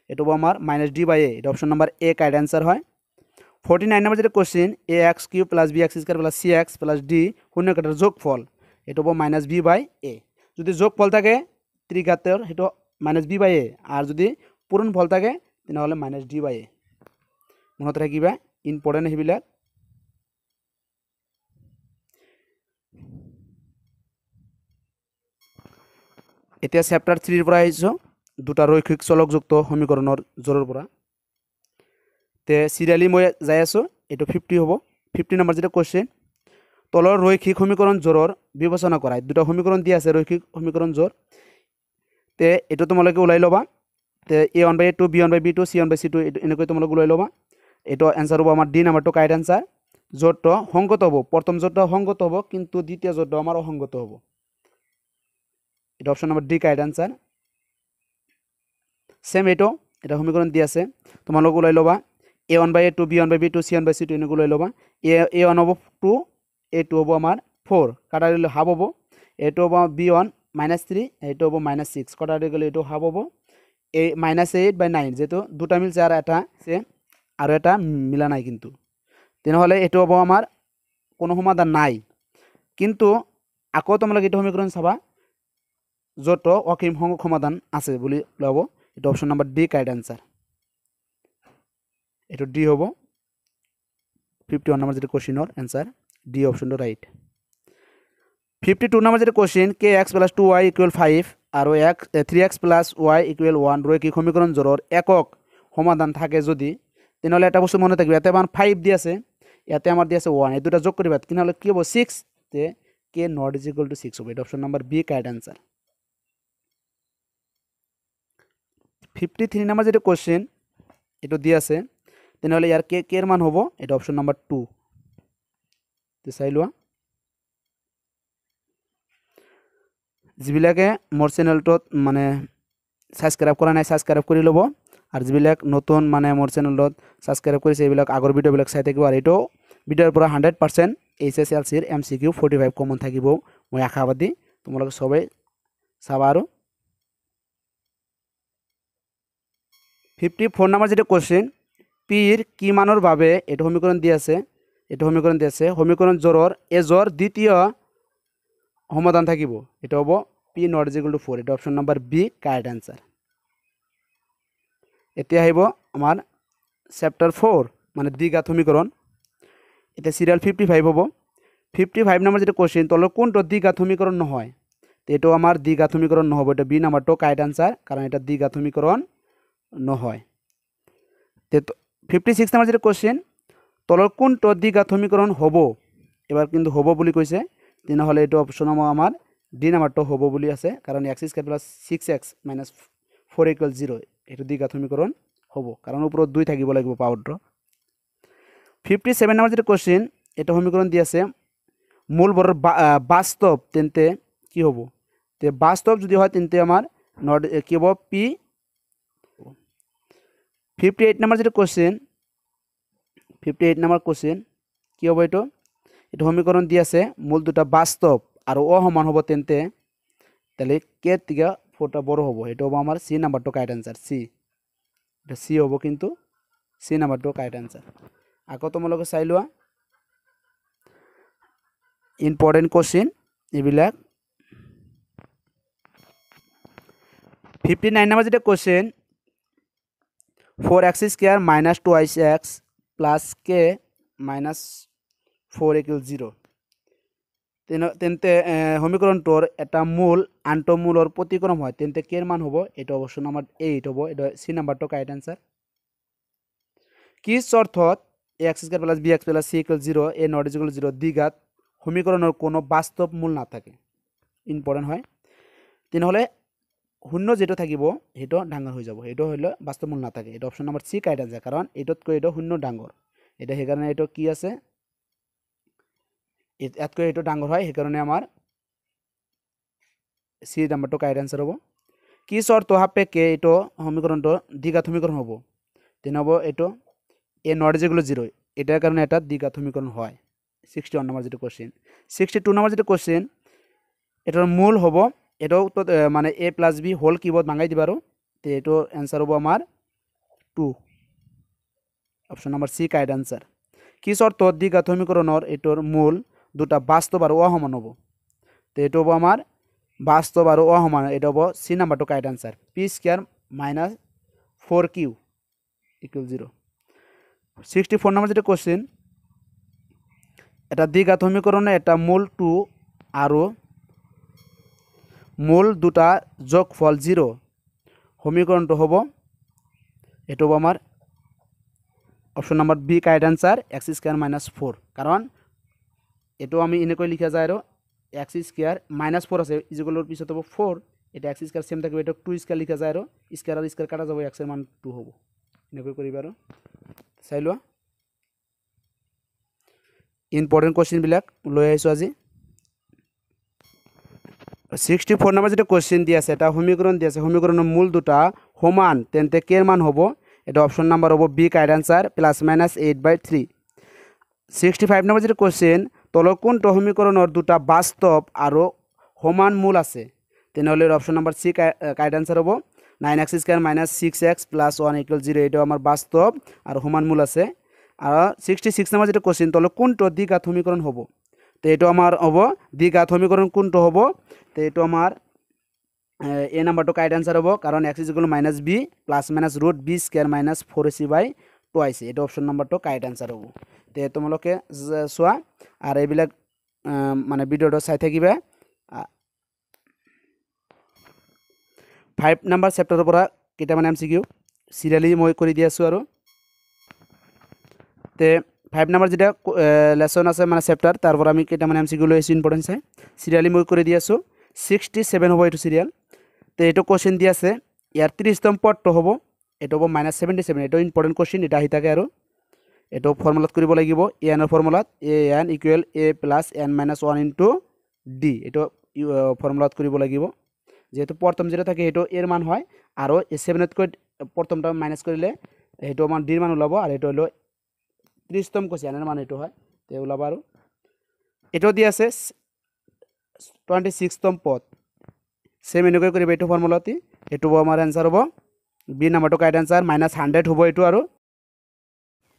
এটা হব আমার -d/a, এটা option number A correct answer হয়। 49 নাম্বার যেটা question ax³ + bx² + cx + d শূন্য কেটার যোগফল, এটা হব -b/a। যদি যোগফল থাকে ত্রিঘাতের সেটা -b/a, আর যদি পূরণফল থাকে তাহলে -d/a। মনত রাখিবা ইম্পর্টেন্ট সেইবিলাক। এতিয়া চেপ্টাৰ 3 পৰা আহিছোঁ দুটা ৰৈখিক চলকযুক্ত সমীকৰণৰ জোৰৰ পৰা। তে সিরিয়ালি মই যাই আছোঁ, এইটো 50 হ'ব। 50 নাম্বার যেটা কোশ্চেন তলৰ ৰৈখিক সমীকৰণ জোৰৰ বিবেচনা কৰা, দুটা সমীকরণ দিয়ে আছে রৈখিক সমীকরণ জোর। তে এটা তোমালোকে ওলাই ল'বা, তে a1/a2 b1/b2 c1/c2 এনেকৈ তোমালোকে ওলাই ল'বা। এটা এনসার হ'ব আমার ডি নাম্বারটো কারেক্ট এনসার। জোট সংগত হব প্রথম জোট সংগত হব কিন্তু দ্বিতীয় জোট আমার অসংগত হব এটা option number D correct answer same এটা সমীকরণ দি আছে তোমালোক ওলাই ল'বা a1 by a2 b1 by b2 c1 by c2 এনেকৈ লৈ ল'বা a1 হ'ব 2 a2 হ'ব আমাৰ 4 কাটা দিলে হাফ হ'ব a2 হ'ব b1 -3 a2 হ'ব -6 কাটা দিলে এইটো হাফ হ'ব a -8 by 9 যেটো দুটা মিলছে আর এটা আছে আর এটা মিলা নাই কিন্তু তেনেহলে এইটো হ'ব আমাৰ কোনো সমাধান নাই কিন্তু আকৌ তোমালোক এইটো সমীকৰণ চাবা যত অসীম সংখ্যক সমাধান আছে বুলি ল'ব এটা option number D correct answer এটা ডি হ'ব 51 নাম্বার যেটা কোশ্চেনৰ आंसर ডি অপশনটো ৰাইট 52 নাম্বাৰ যেটা কোশ্চেন kx + 2y = 5 আৰু 3x + y = 1 ৰৈখিক সমীকৰণ জোড়ৰ একক সমাধান থাকে যদি তেনেহলে এটা বস্তু মনে থাকিব ইয়াতে আমাৰ 5 দি আছে ইয়াতে আমাৰ দি আছে 1 এই দুটা যোগ কৰিবা কিনহলে কি হ'ব 6 তে k not = 6 হ'ব এটা option number B correct answer 53 number যেটা কোশ্চেন এটা দি আছে তেনেহলে ইয়াৰ k এৰ মান হ'ব এটা অপশন নাম্বাৰ 2 তে চাই লোৱা যিবিলাকে মোৰ চেনেলটোত মানে সাবস্ক্ৰাইব কৰা নাই সাবস্ক্ৰাইব কৰি ল'ব আৰু যিবিলাক নতুন মানে মোৰ চেনেলত সাবস্ক্ৰাইব কৰিছে এইবিলাক আগৰ ভিডিওবিলাক চাই থাকিব আৰু এইটো ভিডিওৰ পৰা 100% HSLC ৰ MCQ 45 কমন থাকিব মই আশাবাদী তোমালোক সবাই চাবা আৰু 54 নাম্বাৰ যেটা কোশ্চেন p এৰ কি মানৰ বাবে এটা সমীকৰণ দি আছে সমীকৰণ জোড়ৰ এজৰ দ্বিতীয় সমাধান থাকিব এটা হ'ব p not = 4 এটা option number B correct answer এতিয়া আহিব আমাৰ চ্যাপ্টাৰ 4 মানে দ্বিঘাত সমীকৰণ এটা সিৰিয়াল 55 হ'ব 55 নাম্বাৰ যেটা কোশ্চেন তলৰ কোনটো দ্বিঘাত সমীকৰণ নহয় তো এটা আমাৰ দ্বিঘাত সমীকৰণ নহব এটা বি নাম্বাৰটো কাৰেক্ট आंसर কাৰণ এটা দ্বিঘাত সমীকৰণ নহয় তে 56 নাম্বাৰ যেটা কোশ্চেন তলৰ কোনটো দ্বিঘাত সমীকৰণ হ'ব এবাৰ কিন্তু হ'ব বুলি কৈছে তেনেহলে এটা অপশন আমাৰ ডি নাম্বারটো হ'ব বুলি আছে কারণ x² + 6x - 4 = 0 এটা দ্বিঘাত সমীকরণ হ'ব কারণ উপৰত 2 থাকিব লাগিব পাওয়াৰটো 57 নাম্বাৰ যেটা কোশ্চেন এটা সমীকৰণ দি আছে মূল বৰৰ বাস্তৱ তেন্তে কি হ'ব তে বাস্তৱ যদি হয় তেন্তে আমাৰ নট কি হ'ব p 58 নাম্বার যেটা কোশ্চেন 58 নাম্বার কোশ্চেন কি হ'ব এটা সমীকরণ দি আছে মূল দুটা বাস্তৱ আৰু অসমান হ'ব তেন্তে তাহলে কে থেকে 4টা বড় হ'ব এটা হ'ব আমাৰ সি নাম্বারটো কারেক্ট आंसर সি এটা সি হ'ব কিন্তু সি নাম্বারটো কারেক্ট आंसर আকৌ তোমালোকে চাই লোৱা ইম্পর্টেন্ট কোশ্চেন এইবিলাক 59 নাম্বার যেটা কোশ্চেন 4x² - 2x + k - 4 = 0 তেন্তে সমীকৰণটোৰ এটা মূল আনটো মূলৰ প্ৰতিক্ৰম হয় তেন্তে k এর মান হ'ব এটা অপশন নাম্বার 8 হ'ব এটা সি নাম্বারটো কারেক্ট आंसर কি শর্তত x² + bx + c = 0 a not = 0 দ্বিঘাত সমীকৰণৰ কোনো বাস্তৱ মূল নাথাকে ইম্পৰ্টেন্ট হয় তেনেহলে শূন্য যেটো থাকিব হেটো ডাঙৰ হৈ যাব হেটো হলো বাস্তৱ মূল নাথাকে এটা অপশন নাম্বাৰ সি কাৰেক্ট आंसर কাৰণ এটতকৈ এটা শূন্য ডাঙৰ এটা সেই কাৰণে এটা কি আছে এতকৈ এটা ডাঙৰ হয় সেই কাৰণে আমাৰ সি নাম্বারটো কারেক্ট आंसर হ'ব কি শর্ত সাপেক্ষে এটা সমীকরণটো দ্বিঘাত সমীকরণ হ'ব তেনে হ'ব এটা a not = 0 এটার কারণে এটা দ্বিঘাত সমীকরণ হয় 61 নাম্বার যেটা কোশ্চেন 62 নাম্বার যেটা কোশ্চেন এটার মূল হ'ব এটাও তো মানে a + b হোল কিবোর্ড ভাঙাই দিবারো তো এটো आंसर হ'ব আমার 2 অপশন নাম্বার সি কারেক্ট आंसर কি শর্ত দ্বিঘাত সমীকৰণৰ এটোৰ মূল দুটা বাস্তৱ আৰু অসমান হ'ব তো এটো হ'ব আমাৰ বাস্তৱ আৰু অসমান এটা হ'ব সি নাম্বারটো correct answer p² - 4q = 0 64 number যেটা কোশ্চেন এটা দ্বিঘাত সমীকরণে এটা মূল 2 আৰু মূল দুটা যোগফল 0 সমীকরণটো হ'ব এটো হ'ব আমার option number B correct answer x² - 4 কারণ এটো আমি এনেকৈ লিখা যায় আৰু x² - 4 আছে ইকুয়ালৰ পিছত হ'ব 4 এটা x² সেম থাকিব এটা 2² লিখা যায় আৰু স্কয়াৰ আৰু স্কয়াৰ কাটা যাব x এৰ মান 2 হ'ব এনেকৈ কৰিবা আৰু চাই লোৱা ইম্পৰ্টেণ্ট কুৱেশ্যনবিলাক লৈ আহিছোঁ আজি 64 নম্বৰ যেটা কোশ্চেন দি আছে এটা সমীকরণ দি আছে সমীকরণের মূল দুটা সমান তেন্তে কের মান হবো এটা অপশন নাম্বার হবো বি কারেক্ট আনসার +-8/3 65 নম্বৰ যেটা কোশ্চেন তলৰ কোনটো সমীকৰণৰ দুটা বাস্তৱ আৰু সমান মূল আছে তেনেহলে অপশন নাম্বাৰ সি কাৰেক্ট আনসাৰ হবো 9x² - 6x + 1 = 0 এটা আমাৰ বাস্তৱ আৰু সমান মূল আছে আৰু 66 নম্বৰ যেটা কোশ্চেন তলৰ কোনটো দ্বিঘাত সমীকরণ হবো তো এটা আমার হবো দ্বিঘাত সমীকরণ কোনটো হবো তো এটা আমার এ নাম্বারটো কারেক্ট আনসার হবো কারণ x = -b +-√b² - 4ac/2 এটা অপশন নাম্বারটো কারেক্ট আনসার হবো তো তোমালোকে চোৱা আৰ এইবিলাক মানে ভিডিওটো চাই থাকিবা 5 নাম্বাৰ চ্যাপ্টাৰৰ পৰা কেইটামান MCQ সিৰিয়ালি মই কৰি দি আছো আৰু তে 5 নাম্বাৰ যেটা লেসন আছে মানে চ্যাপ্টাৰ তাৰপৰ আমি কেইটামান MCQ লৈ আছো ইম্পৰ্টেন্ট চাই সিৰিয়ালি মই কৰি দি আছো 67 হ'ব এইটো সিৰিয়াল তো এইটো কোশ্চেন দি আছে ইয়াৰ 30তম পদটো হ'ব এটা হ'ব -77 এটা ইম্পৰ্টেন্ট কোশ্চেন এটা আহি থাকে আৰু এটা ফৰ্মুলাত কৰিব লাগিব an এৰ ফৰ্মুলাত an = a + n - 1 * d এটা ফৰ্মুলাত কৰিব লাগিব যেহেতু প্ৰথম যেটা থাকে এটা এৰ মান হয় আৰ 7 কৈ প্ৰথমটা মাইনাস কৰিলে এটা মান d এর মান ওলাব আর এটা হলো 30তম কোশ্চেন এর মান এটা হয় তে ওলাব আৰু এটাও দি আছে 26তম পদ সেম এনেকৈ কৰিব এইটো ফৰ্মুলাতে এটো আমাৰ आंसर হ'ব বি নাম্বাৰটো কাৰেক্ট आंसर -100 হ'ব এটো আৰু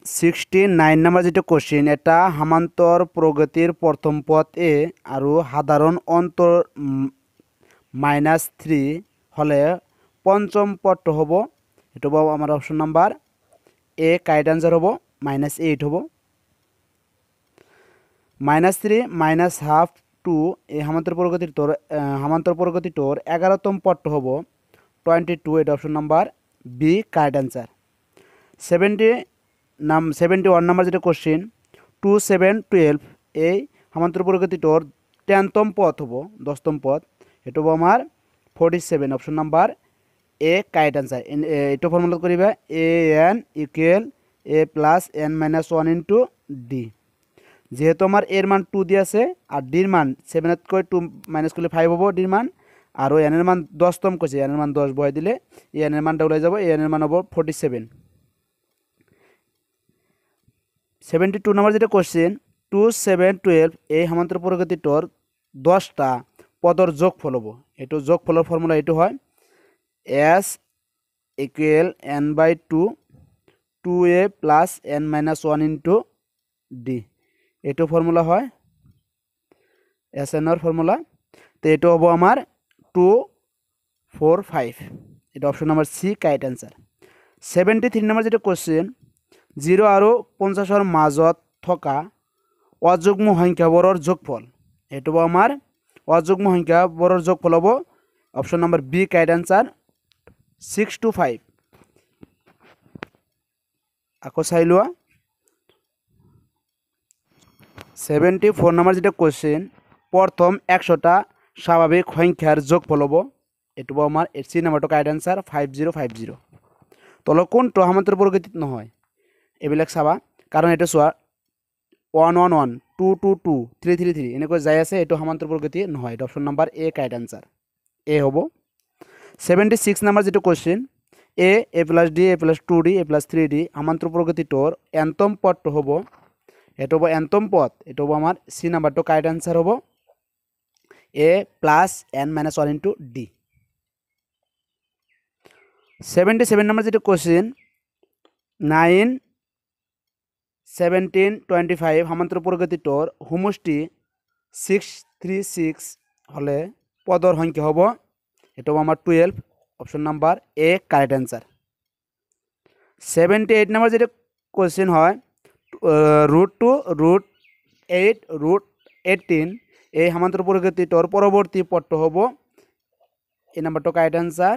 69 নাম্বার যেটা কোশ্চেন এটা সমান্তর প্রগতির প্রথম পদ এ আর সাধারণ অন্তর -3 হলে পঞ্চম পদটো হব এটা হব আমার option number A correct answer হব -8 হব -3 -½ 2 এই সমান্তর প্রগতিটোর 11তম পদটো হব 22 এটা option number B correct answer 71 number যেটা কোশ্চেন 2 7 12 এই সমান্তর প্রগতিটোর 10তম পদ হব 10তম পদ এটা হব আমার 47 option number A correct answer এটা ফর্মুলা করিবা an = a + n - 1 * d যেহেতু আমার এর মান 2 দি আছে আর d এর মান 7 কৈ 2 মাইনাস করলে 5 হবো d এর মান আর n এর মান 10তম কইছে n এর মান 10 বহাই দিলে n এর মানটা উলাই যাব n এর মান হবো 47 72 নাম্বার যেটা কোশ্চেন 2 7 12 এই সমান্তর প্রগতিটোর 10টা পদর যোগফল হবো এটো যোগফলের ফর্মুলা এটো হয় s = n/2 2a + n - 1 * d এটো ফর্মুলা হয় SN এর ফর্মুলা তো এটো হবো আমার 245 এটা অপশন নাম্বার সি কারেক্ট आंसर 73 নাম্বার যেটা কোশ্চেন 0 আৰু 50 মাজত থকা অযুগ্ম সংখ্যাবোৰৰ যোগফল এটো হবো আমাৰ অযুগ্ম সংখ্যাবোৰৰ যোগফল হবো option number B correct answer 625 আকৌ চাই লোৱা 74 নাম্বার যেটা কোশ্চেন প্রথম 100টা স্বাভাবিক সংখ্যার যোগফল হবো এটো হবো আমার সি নাম্বারটো কারেক্ট आंसर 5050 তল কোনটো সমান্তর প্রগতিত নহয় এবিলাক চাবা কারণ এটা চোৱা 1 1 1 2 2 2 3 3 3 এনেকৈ যাই আছে এটো সমান্তর প্রগতি নহয় এটা option number A correct answer এ হবো 76 নাম্বার যেটা question a + d a + 2d a + 3d সমান্তর প্রগতিটোর nতম পদটো হবো এটা হবো nতম পদ এটা হবো আমার সি নাম্বারটো কারেক্ট आंसर হবো a + n - 1 * d 77 নাম্বার যেটা কোশ্চেন 9 17 25 সমান্তর প্রগতিটোর সমষ্টি 636 হলে পদর সংখ্যা হবো এটা হবো আমার 12 option number A correct answer 78 number যেটা কোশ্চেন হয় √2 √8 √18 এই সমান্তর প্রগতিটোর পরবর্তী পদটো হবো এই নাম্বারটো কারেক্ট आंसर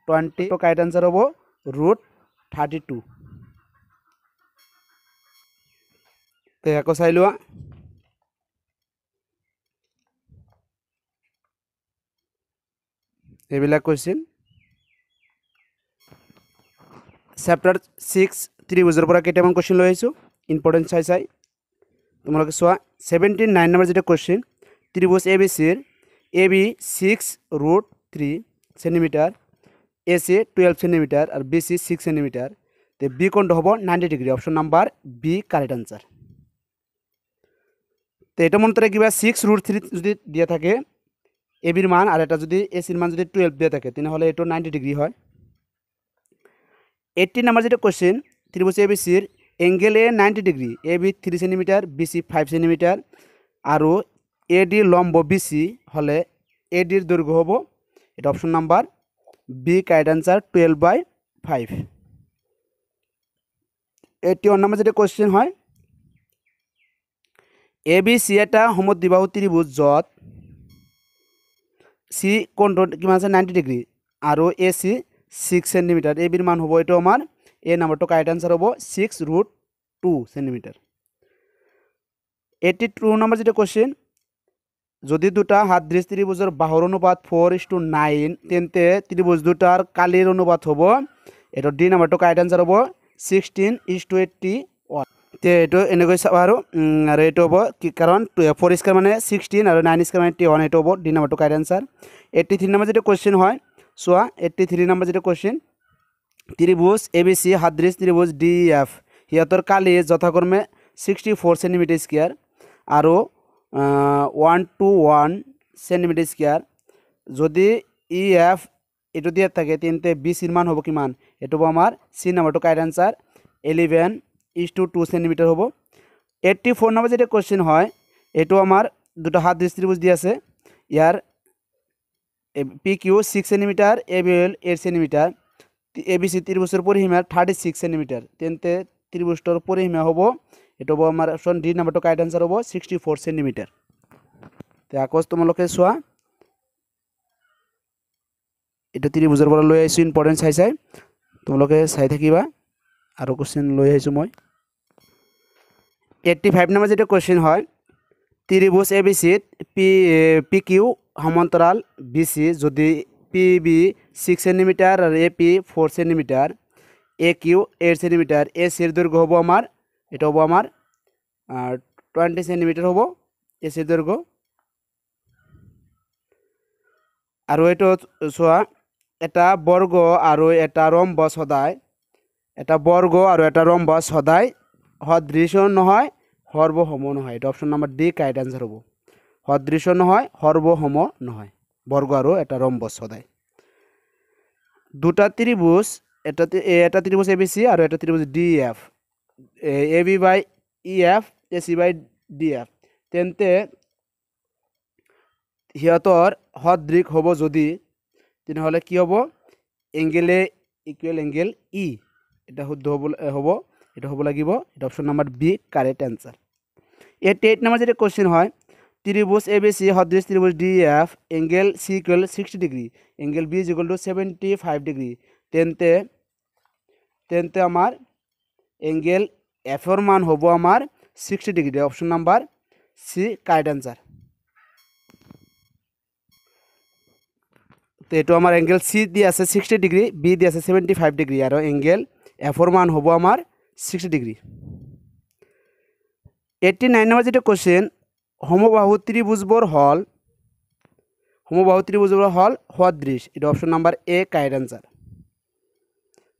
20 তো কারেক্ট आंसर হবো √32 তো আকৌ চাই লোৱা এইবিলাক কোশ্চেন চ্যাপ্টাৰ 6 ত্ৰিভুজেৰ পৰা কেইটামান কোশ্চেন লৈ আহিছোঁ ইম্পৰ্টেণ্ট চাই তোমালোকে চোৱা 79 নম্বৰ যেটা কোশ্চেন ত্ৰিভুজ ABCৰ AB 6√3 সেন্টিমিটার AC 12 সেন্টিমিটার আর BC 6 সেন্টিমিটার তে B কোণটো হ'ব 90 degree option number B correct answer তো এটা মনে রাখিবা 6√3 যদি দিয়া থাকে AB এর মান আর এটা যদি AC এর মান যদি 12 দিয়া থাকে তাহলে এটা 90 ডিগ্রি হয় 18 নাম্বার যেটা কোশ্চেন ত্রিভুজ ABCর angle A 90 degree AB 3 centimetre BC 5 centimetre और AD लम्ब BC हले AD दैर्घ्य हबो এটা option number B correct answer 12/5 81 number যেটা কোশ্চেন হয় ABC এটা সমদ্বিবাহু ত্রিভুজ যত C কোণটো কিমান আছে 90 ডিগ্রি আর AC 6 সেন্টিমিটার AB এর মান হবো এটা আমার ए नम्बर करेक्ट आंसर हम 6√2 सेंटीमिटार 82 नम्बर जो क्वेश्चन যদি দুটা হাতদৃশ ত্রিভুজের বাহুর অনুপাত 4:9 তেন্তে ত্রিভুজ দুটার কালির অনুপাত হবো এটা ডি নাম্বারটো কারেক্ট आंसर হবো 16:81 তে এটো এনেকৈ চাবা আর এটো হবো কি কারণ 4 স্কয়ার মানে 16 আর 9 স্কয়ার মানে 21 এটো হবো ডি নাম্বারটো কারেক্ট आंसर 83 নাম্বার যেটা কোশ্চেন হয় সোয়া 83 নাম্বার যেটা কোশ্চেন त्रिभुज ABC हादृश त्रिभुज DEF हियातर काली यथाक्रमे 64 सेंटीमिटार स्क्वायर और 121 सेंटीमिटार स्क्वायर जदि EF एटो दिया थाके तेन्ते BC एर मान हबो किमान एटो हबो आमार C नाम्बारটো कारेक्ट आंसर 11:2 सेंटीमिटार हबो 84 नम्बर जेटा क्वेश्चन হয় एटो आमार दुटा हादृश त्रिभुज दिया आछे यार PQ 6 centimetre ABL 8 centimetre ABC त्रिभुजের পরিসীমা 36 সেন্টিমিটার তেন্তে ত্রিভুজটার পরিসীমা হবো এটা হবো আমার অপশন ডি নাম্বারটো কারেক্ট आंसर হবো 64 সেন্টিমিটার তে আকস তোমালোকে সোয়া এটা ত্রিভুজের বলা লই আইছো ইম্পর্টেন্ট চাই তোমালোকে চাই থাকিবা আর কোশ্চেন লই আইছো মই 85 নাম্বার যেটা কোশ্চেন হয় ত্রিভুজ ABC PQ সমান্তরাল BC যদি PB 6 सेंटीमिटार और AP 4 centimetre AQ 8 centimetre AC এর দৈর্ঘ্য হবো আমার এটা হবো আমার 20 সেন্টিমিটার হবো AC এর দৈর্ঘ্য আর এটা সোয়া এটা বর্গ আর এটা রম্বস সদায় এটা বর্গ আর এটা রম্বস সদায় সদৃশ নহয় সর্বসম নহয় এটা option number D correct answer হবো সদৃশ নহয় সর্বসম নহয় বর্গ আর এটা রম্বস সদায় দুটা ত্রিভুজ এটা ত্রিভুজ ABC আর এটা ত্রিভুজ DEF AB বাই EF AC বাই DF তেন্তে হিয়তৰ সদৃশ হব যদি তেনেহলে কি হব angle A equal angle E এটা শুদ্ধ হব এটা হব লাগিব এটা option number B correct answer 88 number যেটা কোশ্চেন হয় त्रिभुज ABC सदृश त्रिभुज DEF angle C equal 60 degree angle B equal to 75 degree तेन्ते आमार एंगल F एर मान हबो आमार 60 degree option number C correct answer तो एटो आमार एंगल C दिया आछे 60 डिग्री B दिया आछे 75 डिग्री और एंगल F एर मान हबो आमार 60 डिग्री 89 नम्बर जेटा क्वेश्चन সমবাহু ত্রিভুজবর হল সদৃশ এটা option number A correct answer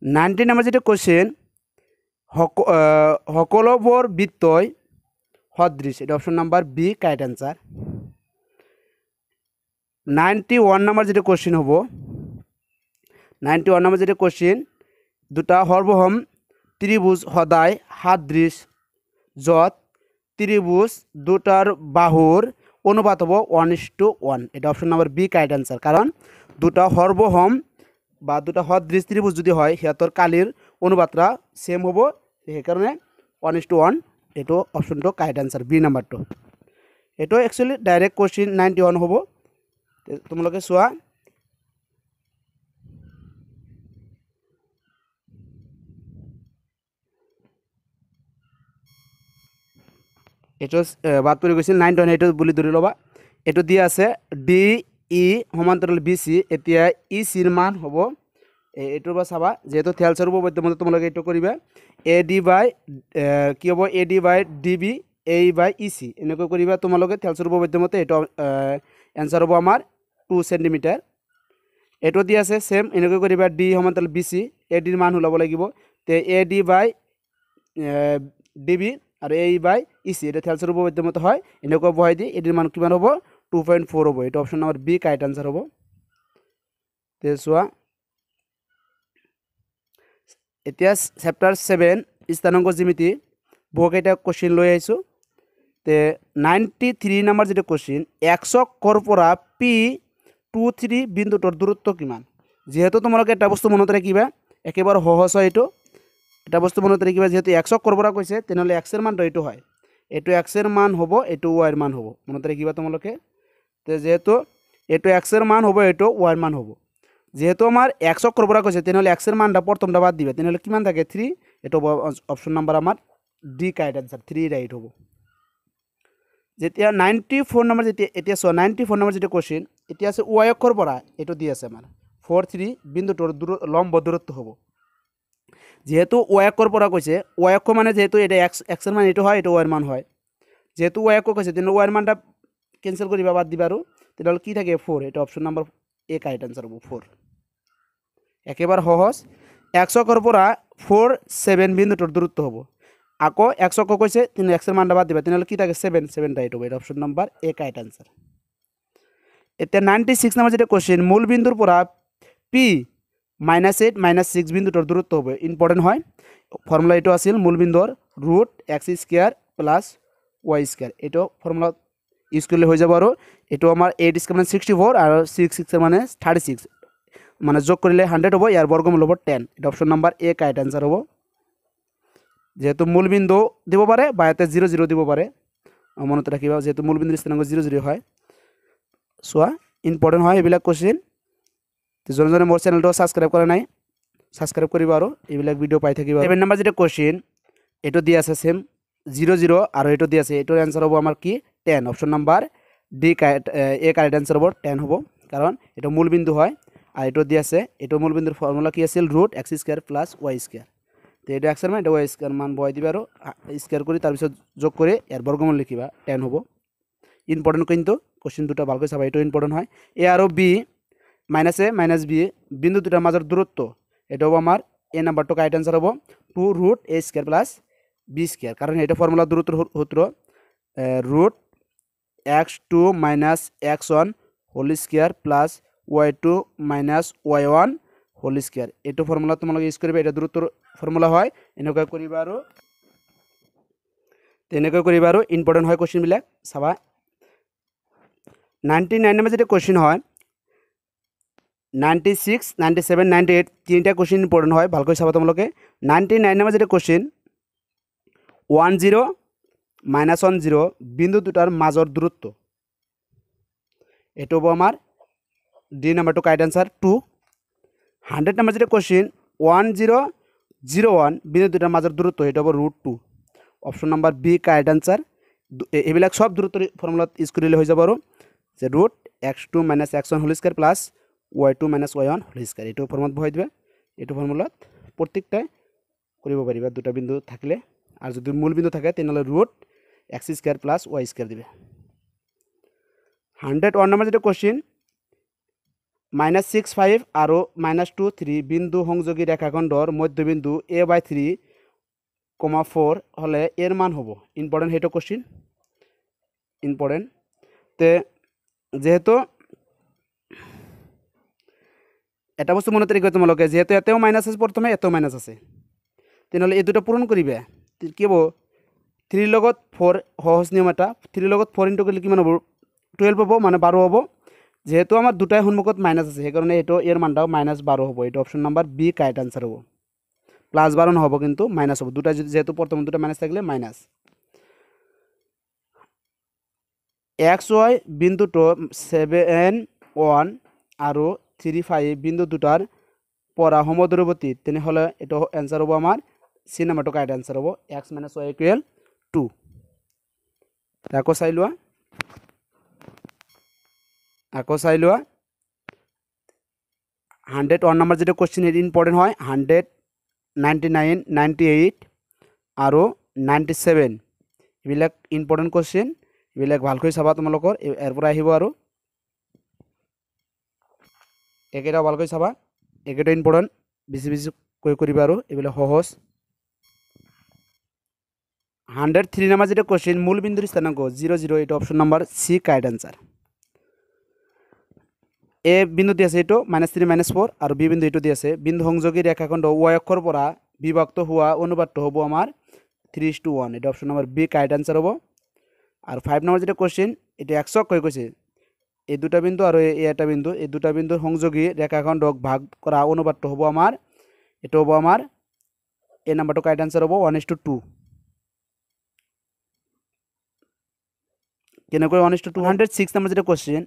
90 number যেটা কোশ্চেন সকলবর বৃত্তয় সদৃশ এটা option number B correct answer 91 number যেটা কোশ্চেন হবো 91 নাম্বার যেটা কোশ্চেন দুটা সর্বসম ত্রিভুজ সদায় সদৃশ যত त्रिभुज দুটার বাহুর অনুপাত হবো 1:1 এটা option number B correct answer কারণ দুটা সর্বসম বা দুটা সদৃশ ত্রিভুজ যদি হয় হিয়াতর কালির অনুপাতটা সেম হবো সেই কারণে 1:1 এটো অপশনটো কারেক্ট आंसर বি নাম্বারটো এটো एक्चुअली डायरेक्ट क्वेश्चन 91 হবো তোমালোকে সোয়া एटो बात पड़े गई 91 एटो बोली धरि लबा एटो दिया आछे DE समान्तराल BC एतिया EC एर मान हबो एटोर बा चाबा जेहेतु थेलसर उपपाद्य मते तोमलोके एटो करिबा AD बाय कि हबो AD बाय DB A/EC এনেকৈ কৰিবা তোমালোকে থেলছৰ উপপাদ্য মতে এইটো এনসাৰ হ'ব আমাৰ 2 সেন্টিমিটাৰ এটো দি আছে সেম এনেকৈ কৰিবা D সমান্তৰাল BC AD ৰ মান ওলাব লাগিব তে AD/DB আৰু A/EC এটা থেলছৰ উপপাদ্য মতে হয় এনেকৈ বহাই দি AD ৰ মান কিমান হ'ব 2.4 হ'ব এটা option number B correct answer হ'ব তে সোয়া এতিয়া চ্যাপ্টার 7 স্থানাঙ্ক জ্যামিতি বহুকেইটা কোশ্চেন লৈ আইছো তে 93 নাম্বার যেটা কোশ্চেন 100 কৰ পৰা P23 বিন্দুটোৰ দূৰত্ব কিমান যেহেতু তোমালোকে এটা বস্তু মনত ৰাখিবা একেবাৰে সহজ হয় এটো এটা বস্তু মনত ৰাখিবা যেহেতু 100 কৰ পৰা কৈছে তেনেহলে x এর মান এইটো হয় এইটো x এর মান হ'ব এইটো y এর মান হ'ব মনত ৰাখিবা তোমালোকে তে যেহেতু এইটো x এর মান হ'ব এইটো y এর মান হ'ব যেহেতু আমার 100 কৰ পৰা কৈছে তেনেহলে x এৰ মানটা প্ৰথমটা বাদ দিবা তেনেহলে কিমান থাকে 3 এটা অপশন নাম্বার আমার ডি কারেক্ট आंसर 3 রাইট হ'ব যেতিয়া 94 নাম্বার যেতিয়া এতিয়া 94 নাম্বার যেটা কোশ্চেন এতিয়া আছে y অক্ষৰ পৰা এটো দি আছে আমাৰ 43 বিন্দুটোৰ লম্ব দূৰত্ব হ'ব যেহেতু y অক্ষৰ পৰা কৈছে y অক্ষ মানে যেহেতু এটা x এর মান এটো হয় এটো y এর মান হয় যেহেতু y অক্ষ কৈছে তেনে y এর মানটা ক্যান্সেল করিবা বাদ দিবা আৰু তেনহলে কি থাকে 4 এটা অপশন নাম্বাৰ এ কাৰেক্ট आंसर হ'ব 4 একেবাৰে সহজ 100 কৰ পৰা 47 বিন্দুটোৰ দূৰত্ব হ'ব আকৌ 100 ক কৈছে তিনি x এর মানটা বাদ দিবা তেনহলে কি থাকে 7 রাইট হবে এটা option number A correct answer এটা 96 নাম্বার যেটা কোশ্চেন মূল বিন্দুর পৰা p -8 -6 বিন্দুটোৰ দূৰত্ব হবে ইম্পৰ্টেন্ট হয় ফৰ্মুলা এটো আছিল মূল বিন্দুৰ √x² + y² এটো ফৰ্মুলা ইউজ কৰলে হয়ে যাব আৰু এটো আমাৰ 8² মানে 64 আৰু 6 মানে 36 মানে যোগ কৰিলে 100 হ'ব ইয়াৰ বর্গমূল হ'ব 10 এটা option number A correct answer হ'ব যেহেতু মূল বিন্দু দিব পারে বা এতে 0 0 দিব পারে মনত রাখিবা যেহেতু মূল বিন্দুর স্থানাঙ্ক 0 0 হয় সোয়া ইম্পর্টেন্ট হয় এবিলাক কোশ্চেন তো জনে মোর চ্যানেলটো সাবস্ক্রাইব করে নাই সাবস্ক্রাইব করিবা আৰু এবিলাক ভিডিও পাই থাকিবা 7 নাম্বাৰ যেটা কোশ্চেন এটো দি আছে সেম 0 0 আৰু এটো দি আছে এটোৰ आंसर হ'ব আমাৰ কি 10 option number D A correct answer হ'ব 10 হ'ব কারণ এটা মূল বিন্দু হয় আর এটো দি আছে এটো মূল বিন্দুর ফর্মুলা কি আছিল √x² + y² তো এটা x এর মান এটা y স্কয়ার মান বহাই দিবা আৰু স্কয়াৰ কৰি তাৰ পিছত যোগ কৰি ইয়াৰ বৰ্গমূল লিখিবা 10 হ'ব ইম্পৰ্টেন্ট কিন্তু কোশ্চেন দুটা ভালকৈ চাবা এটো ইম্পৰ্টেন্ট হয় a আৰু b -a - b বিন্দু দুটাৰ মাজৰ দূৰত্ব এটা হ'ব আমাৰ এ নাম্বাৰটো কারেক্ট आंसर হ'ব 2√a² + b² কারণ এটা ফর্মুলা দূরত্বের সূত্র √x2 - x1 whole square + y2 - y1 whole square এটো ফর্মুলা তোমালোকে ইউজ কৰিবা এটা দূৰত্বৰ ফৰ্মুলা হয় এনেকৈ কৰিবা আৰু তেনেকৈ কৰিবা আৰু ইম্পর্টেন্ট হয় কোশ্চেন বিলাক চাবা 99 নাম্বার যেটা কোশ্চেন হয় 96 97 98 তিনটা কোশ্চেন ইম্পর্টেন্ট হয় ভালকৈ চাবা তোমালোকে 99 নাম্বার যেটা কোশ্চেন 10 - 10 বিন্দু দুটাৰ মাজৰ দূৰত্ব এটো হ'ব আমাৰ ডি নাম্বাৰটো কাৰেক্ট आंसर 2 100 নাম্বাৰ যেটা কোশ্চেন 1001 বিন্দু দুটাৰ মাজৰ দূৰত্ব এটা হ'ব √2 option number B correct answer এবিলাক সব দূৰত্বৰ ফৰ্মুলা ইউজ কৰিলে হৈ যাব আৰু যে √x2 - x1 whole square + y2 - y1 whole square এটো ফৰ্মুলাত বহাই দিবা এটো ফৰ্মুলাত প্ৰত্যেকটাই কৰিব পাৰিবা দুটা বিন্দু থাকিলে আর যদি মূল বিন্দু থাকে তেনেহলে √x² + y² দিবে 101 নাম্বার যেটা কোশ্চেন -65 আৰু -23 বিন্দু সংযোগী ৰেখাখণ্ডৰ মধ্যবিন্দু a/3, 4 হলে এর মান হ'ব ইম্পর্টেন্ট হেটো কোশ্চেন ইম্পর্টেন্ট তে যেহেতু এটা বস্তু মনত রাখিবা তোমালোকে যেহেতু এতেও মাইনাস আছে প্রথমে এতেও মাইনাস আছে তেনেহলে এই দুটো পূরণ করিবে কি হবো 3 লগত 4 সহজ নিয়ম এটা 3 লগত 4 ইনটু কৰিলে কিমান হ'ব 12 হ'ব মানে 12 হ'ব যেহেতু আমার দুটাই সন্মুখত মাইনাস আছে সেই কারণে এটো এর মানটাও -12 হ'ব এটা option number B correct answer হ'ব +12 নহব কিন্তু মাইনাস হ'ব দুটা যেহেতু প্রথম দুটো মাইনাস থাকলে মাইনাস xy বিন্দুটো 7 1 আৰু 3 5 বিন্দু দুটাৰ পৰা সমদূৰৱৰ্তী তেনেহলে এটো आंसर হ'ব আমাৰ সি নাম্বাৰটো কাৰেক্ট आंसर হ'ব x - y = 2 আকৌ চাই লোৱা 101 নাম্বাৰ যেটা কোশ্চেন এৰ ইম্পৰ্টেন্ট হয় 100 99 98 আৰু 97 এইবিলাক ইম্পৰ্টেণ্ট কুৱেশ্যন, এইবিলাক ভালকৈ চাবা তোমালোকৰ ইয়াৰ পৰা আহিব। আৰু এইকেইটা ভালকৈ চাবা, এইকেইটা ইম্পৰ্টেণ্ট, বেছি কৈ কৰিবা। আৰু এইবিলাক সহজ। 103 নাম্বার যেটা কোশ্চেন, মূল বিন্দুর স্থানাঙ্ক 0 0, এটা অপশন নাম্বার সি কারেক্ট অ্যান্সার। এ বিন্দু দিয়ে আছে এইটো -3 -4, আর বি বিন্দু এইটো দিয়ে আছে। বিন্দু সংযোগী রেখাখণ্ড ওয়াই অক্ষর পৰা বিভক্ত হওয়া অনুপাতটো হ'ব আমার 3:1, এটা option number B correct answer হব। আর 5 নাম্বার যেটা কোশ্চেন, এটা 100 কৈ কৈছে এই দুটা বিন্দু আর এই একটা বিন্দু, এই দুটা বিন্দুর সংযোগী রেখাখণ্ডক ভাগ করা অনুপাতটো হ'ব আমার, এটা হ'ব আমার এই নাম্বারটো কারেক্ট অ্যান্সার হ'ব 1:2। কেনেকৈ 1:2? 106 নাম্বার যেটা কোশ্চেন,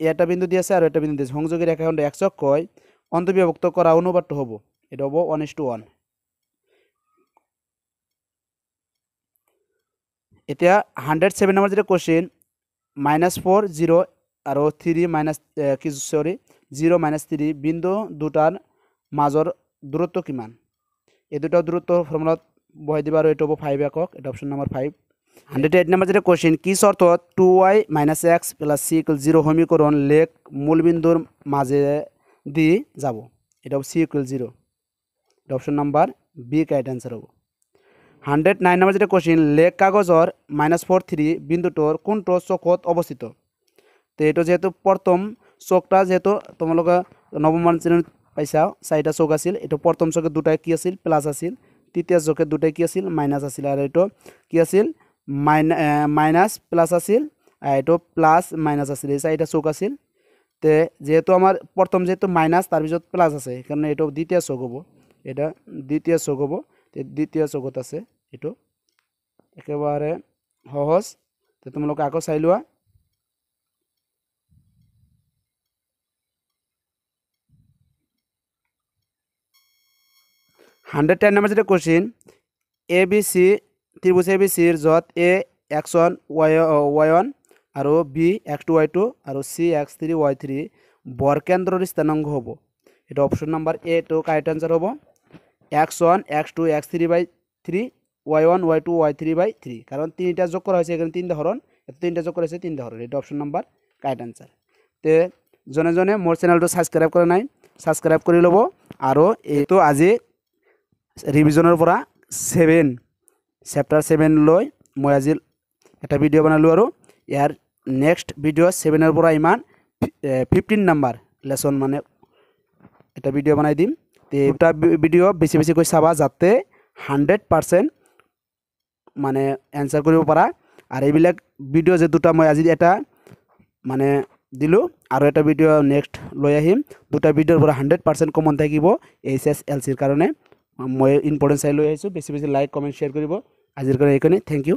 এটা বিন্দু দিয়ে আছে আর এটা বিন্দু দিয়েছে, সংযোগী রেখাখণ্ড 100 কয় অন্তর্বিভক্ত করা অনুপাতটো হ'ব, এটা হ'ব 1:1। এতিয়া 107 নাম্বার যেটা কোশ্চেন, -4 0 আর 3 0 -3 বিন্দু দুটার মাজৰ দূরত্ব কিমান? এই দুটা দূরত্ব ফর্মুলাত বহাই দিবা, আর এটা হ'ব 5 একক, এটা অপশন নাম্বার 5। 108 নাম্বার যেটা কোশ্চেন, কি শর্তত 2y - x + c = 0 সমীকরণ লেখ মূলবিন্দুর মাঝে দি যাব? এটা c = 0, এটা option number B correct answer হ'ব। 109 নাম্বার যেটা কোশ্চেন, লেখ কাগজর -43 বিন্দুটোর কোনটো চকত অবস্থিত? তো এটা যেহেতু প্রথম চকটা, যেহেতু তোমালোকে নবম শ্রেণীত পাইছা 4টা চক আছিল, এটা প্রথম চকে দুটাই কি আছিল? প্লাস আছিল। তৃতীয় চকে দুটাই কি আছিল? মাইনাস আছিল। আর এটা কি আছিল? মাইনাস প্লাস আছিল, আর এটা প্লাস মাইনাস আছিল। এই 4টা চক আছিল। তে যেহেতু আমার প্রথম যেহেতু মাইনাস, তার পিছত প্লাস আছে, কারণ এটা দ্বিতীয় চক হব, এটা দ্বিতীয় চক হব। দ্বিতীয় চকত আছে, এইটো একেবারে সহজ। তো তোমালোকে আকৌ চাই লোৱা। 110 নাম্বাৰ যেটা কোশ্চেন, ABC ত্ৰিভুজ ABCৰ য'ত A x1 y1 আৰু B x2 y2 আৰু C x3 y3 বৰকেন্দ্ৰৰ স্থানাংক হ'ব, এটা অপশন নাম্বার এ তো কারেক্ট অ্যান্সার হ'ব। x1 x2 x3/3 y1 y2 y3/3, কারণ তিনটা যোগ করা হয়েছে, এখানে তিনটা হরণ, তিনটা যোগ করা হয়েছে তিনটা হরণ, এটা অপশন নাম্বার কারেক্ট অ্যান্সার। তে জনে জনে মোর চ্যানেলটো সাবস্ক্রাইব কৰা নাই, সাবস্ক্ৰাইব কৰি ল'ব। আৰু এইটো আজি ৰিভিজনেৰ পৰা 7 চেপ্টাৰ 7 লৈ মই আজি এটা ভিডিও বনালো। আৰু ইয়াৰ নেক্সট ভিডিও 7-ৰ পৰা ইমান 15 নাম্বার লেসন মানে এটা ভিডিও বনাই দিম। তে এটা ভিডিও বেছি বেছিকৈ চাবা, যাতে 100% মানে এনসার কৰিব পাৰা। আৰ এইবিলাক ভিডিও যে দুটা মই আজি এটা মানে দিলো, আৰু এটা ভিডিও নেক্সট লৈ আহিম। দুটা ভিডিওৰ পৰা 100% কমন থাকিব HSLCৰ কাৰণে। মই ইম্পৰ্টেণ্ট চাই লৈ আহিছোঁ। বেছি বেছি লাইক কমেণ্ট শ্বেয়াৰ কৰিব। আজিৰ কাৰণে এইখিনি, থেংক ইউ।